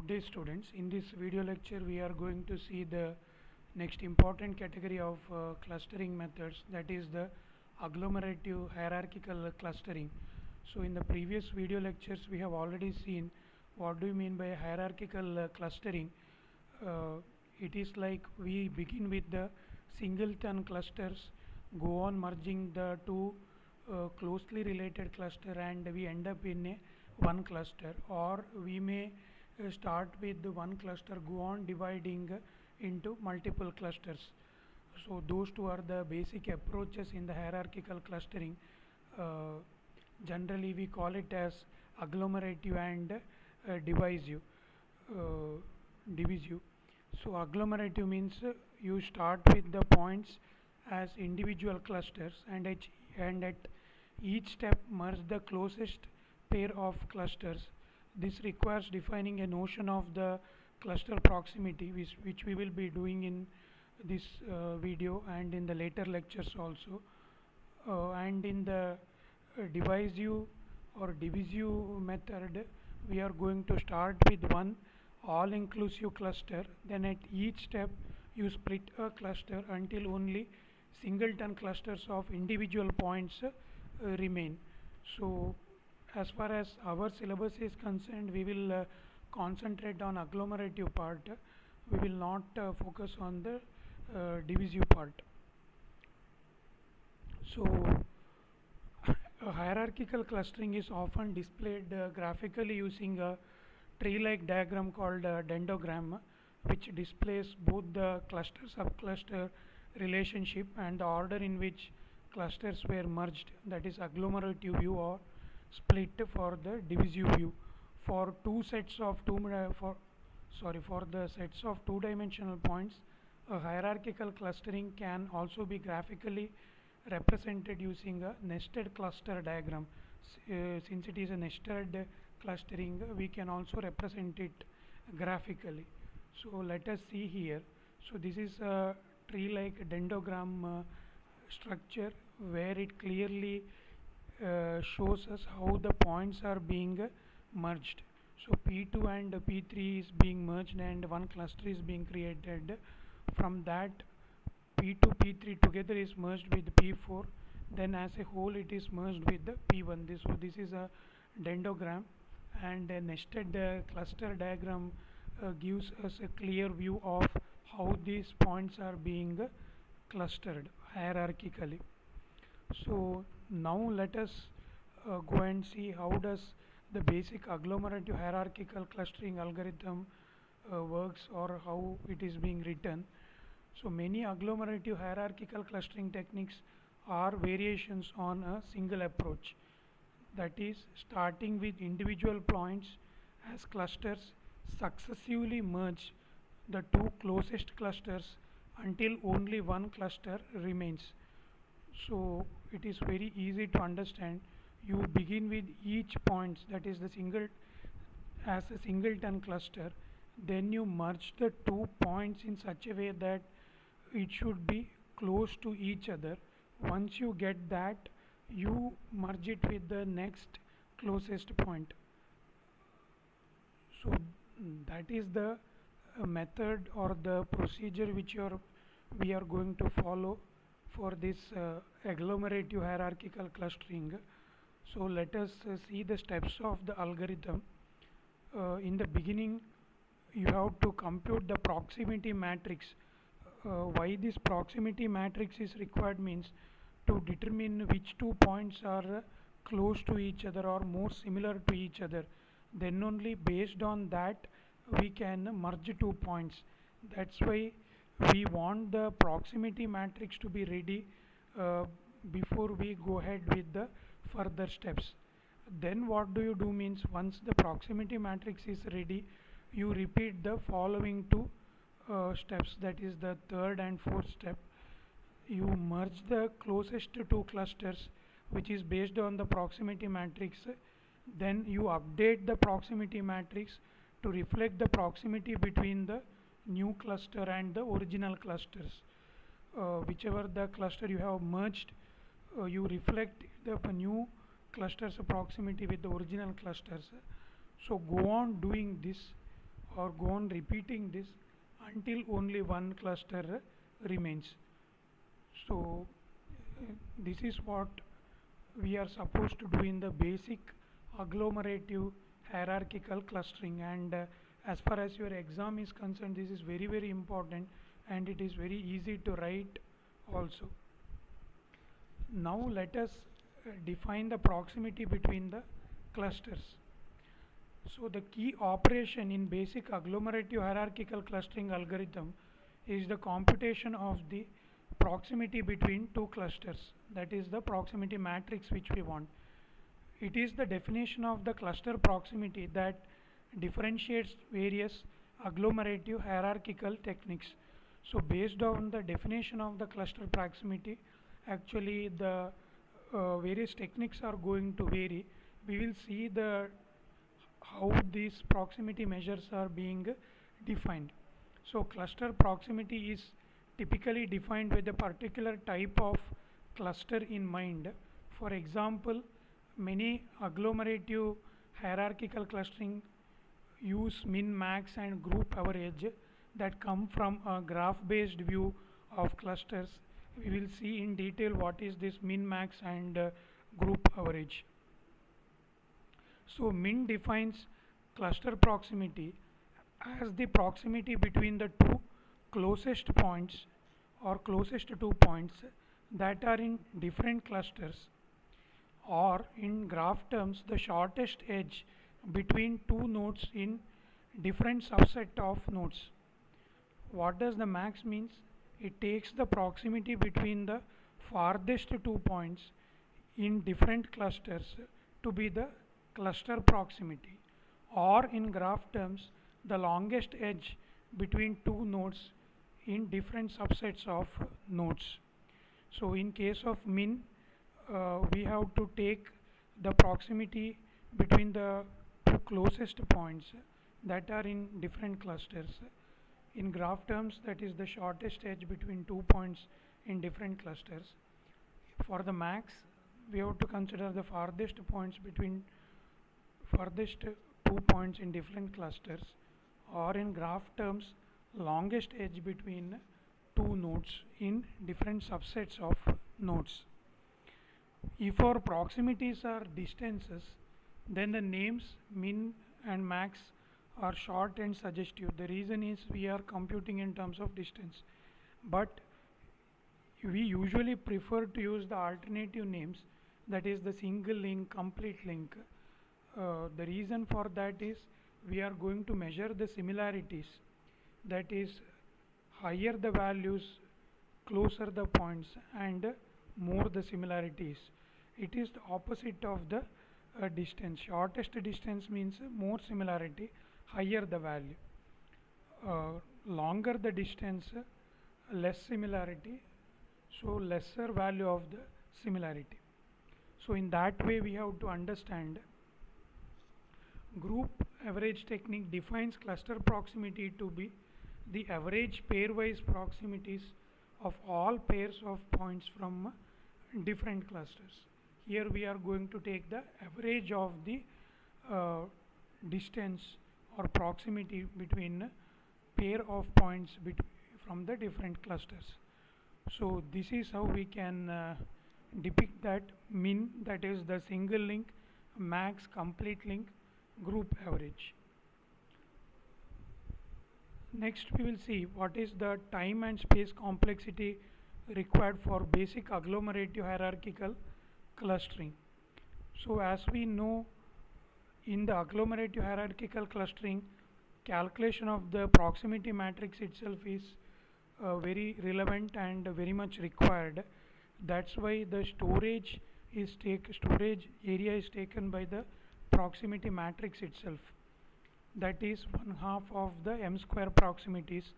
day students. In this video lecture we are going to see the next important category of clustering methods, that is the agglomerative hierarchical clustering. So in the previous video lectures we have already seen what do you mean by hierarchical clustering. It is like we begin with the singleton clusters, go on merging the two closely related cluster, and we end up in a one cluster, or we may start with the one cluster, go on dividing into multiple clusters. So those two are the basic approaches in the hierarchical clustering. uh, Generally we call it as agglomerative and divisive. uh, divisive. So agglomerative means you start with the points as individual clusters, and at each step merge the closest pair of clusters. This requires defining a notion of the cluster proximity, which we will be doing in this video and in the later lectures also. And in the divisive or divisive method, we are going to start with one all inclusive cluster, then at each step you split a cluster until only singleton clusters of individual points remain. So as far as our syllabus is concerned, we will concentrate on agglomerative part. We will not focus on the divisive part. So hierarchical clustering is often displayed graphically using a tree-like diagram called a dendrogram, which displays both the cluster subcluster relationship and the order in which clusters were merged, that is agglomerative view, or split for the divisive view. For two sets of for the sets of two-dimensional points, a hierarchical clustering can also be graphically represented using a nested cluster diagram. Since it is a nested clustering, we can also represent it graphically. So let us see here. So this is a tree-like dendrogram structure where it clearly shows us how the points are being merged. So P2 and P3 is being merged and one cluster is being created. From that, P2 P3 together is merged with P4, then as a whole it is merged with the P1. This is a dendrogram, and a nested cluster diagram gives us a clear view of how these points are being clustered hierarchically. So now let us go and see how does the basic agglomerative hierarchical clustering algorithm works, or how it is being written. So many agglomerative hierarchical clustering techniques are variations on a single approach, that is starting with individual points as clusters, successively merge the two closest clusters until only one cluster remains. So it is very easy to understand. You begin with each point, that is the single, as a singleton cluster, then you merge the two points in such a way that it should be close to each other. Once you get that, you merge it with the next closest point. So that is the method or the procedure which we are going to follow for this agglomerative hierarchical clustering. So let us see the steps of the algorithm. In the beginning, you have to compute the proximity matrix. Why this proximity matrix is required means to determine which two points are close to each other or more similar to each other. Then only based on that we can merge two points. That's why we want the proximity matrix to be ready uh, before we go ahead with the further steps. Then what do you do means, once the proximity matrix is ready, you repeat the following two steps, that is the third and fourth step. You merge the closest two clusters which is based on the proximity matrix, then you update the proximity matrix to reflect the proximity between the new cluster and the original clusters. Whichever the cluster you have merged, you reflect the new clusters proximity with the original clusters. So go on doing this or go on repeating this until only one cluster remains. So this is what we are supposed to do in the basic agglomerative hierarchical clustering, and as far as your exam is concerned, this is very important, and it is very easy to write also. Now let us define the proximity between the clusters. So the key operation in basic agglomerative hierarchical clustering algorithm is the computation of the proximity between two clusters, that is the proximity matrix which we want. It is the definition of the cluster proximity that differentiates various agglomerative hierarchical techniques. So based on the definition of the cluster proximity, actually the various techniques are going to vary. We will see the how these proximity measures are being defined. So cluster proximity is typically defined with a particular type of cluster in mind. For example, many agglomerative hierarchical clustering use min, max and group average that come from a graph based view of clusters. We will see in detail what is this min, max and group average. So min defines cluster proximity as the proximity between the two closest points or closest two points that are in different clusters, or in graph terms the shortest edge between two nodes in different subset of nodes. What does the max means? It takes the proximity between the farthest two points in different clusters to be the cluster proximity, or in graph terms the longest edge between two nodes in different subsets of nodes. So in case of min, we have to take the proximity between the two closest points that are in different clusters. In graph terms, that is the shortest edge between two points in different clusters. For the max, we have to consider the farthest two points in different clusters, or in graph terms longest edge between two nodes in different subsets of nodes. If our proximities are distances, then the names min and max are short and suggestive. The reason is we are computing in terms of distance, but we usually prefer to use the alternative names, that is the single link, complete link. The reason for that is we are going to measure the similarities, that is higher the values, closer the points, and more the similarities. It is the opposite of the distance. Shortest distance means more similarity, higher the value. Longer the distance, less similarity, so lesser value of the similarity. So in that way we have to understand. Group average technique defines cluster proximity to be the average pairwise proximities of all pairs of points from different clusters. Here we are going to take the average of the distance or proximity between pair of points from the different clusters. So this is how we can depict that min, that is the single link, max, complete link, group average. Next we will see what is the time and space complexity required for basic agglomerative hierarchical clustering. So as we know, in the agglomerative hierarchical clustering, calculation of the proximity matrix itself is very relevant and very much required. That's why the storage area is taken by the proximity matrix itself. That is 1/2 of the m square proximities,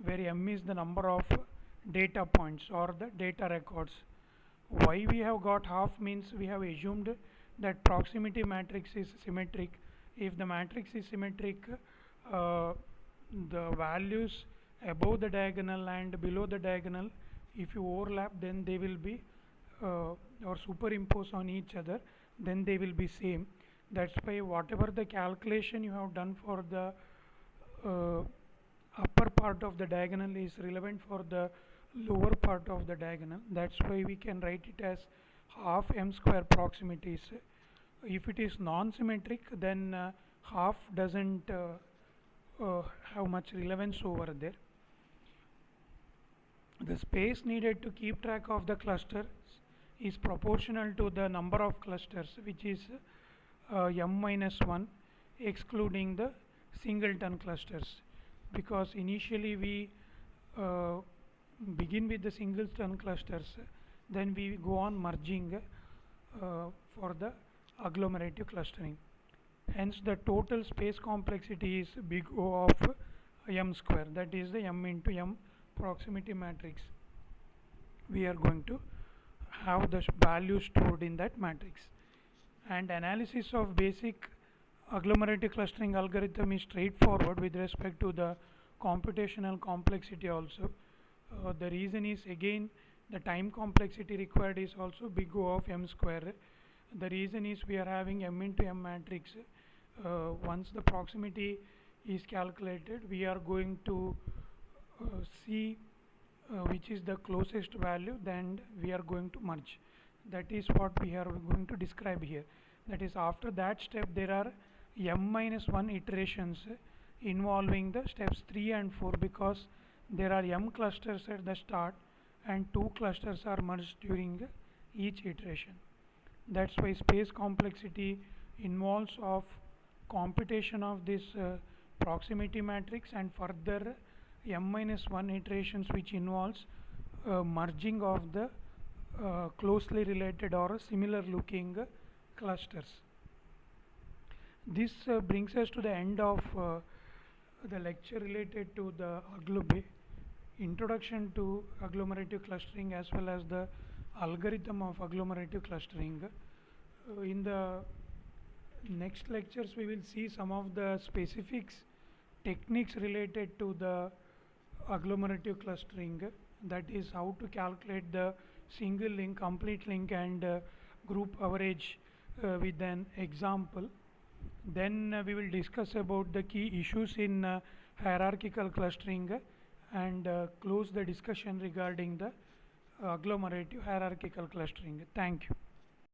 where m is the number of data points or the data records. Why we have got half means we have assumed that proximity matrix is symmetric. If the matrix is symmetric, the values above the diagonal and below the diagonal, if you overlap, then they will be or superimpose on each other, then they will be same. That's why whatever the calculation you have done for the uh, upper part of the diagonal is relevant for the lower part of the diagonal. That's why we can write it as half m square proximities. If it is non-symmetric, then half doesn't have much relevance over there. The space needed to keep track of the clusters is proportional to the number of clusters, which is m minus 1, excluding the singleton clusters, because initially we uh, begin with the singleton clusters, then we go on merging for the agglomerative clustering. Hence the total space complexity is big O of m square, that is the m into m proximity matrix. We are going to have the value stored in that matrix. And analysis of basic agglomerative clustering algorithm is straightforward with respect to the computational complexity also. The reason is, again, the time complexity required is also big O of m square. The reason is we are having m into m matrix. Once the proximity is calculated, we are going to see which is the closest value, then we are going to merge. That is what we are going to describe here. That is, after that step there are m minus 1 iterations involving the steps 3 and 4, because there are m clusters at the start and 2 clusters are merged during each iteration. That's why space complexity involves of computation of this proximity matrix and further m minus 1 iterations, which involves merging of the closely related or similar looking clusters. This brings us to the end of the lecture related to the introduction to agglomerative clustering as well as the algorithm of agglomerative clustering. In the next lectures we will see some of the specifics, techniques related to the agglomerative clustering, that is how to calculate the single link, complete link and group average with an example. Then we will discuss about the key issues in hierarchical clustering and close the discussion regarding the agglomerative hierarchical clustering. Thank you.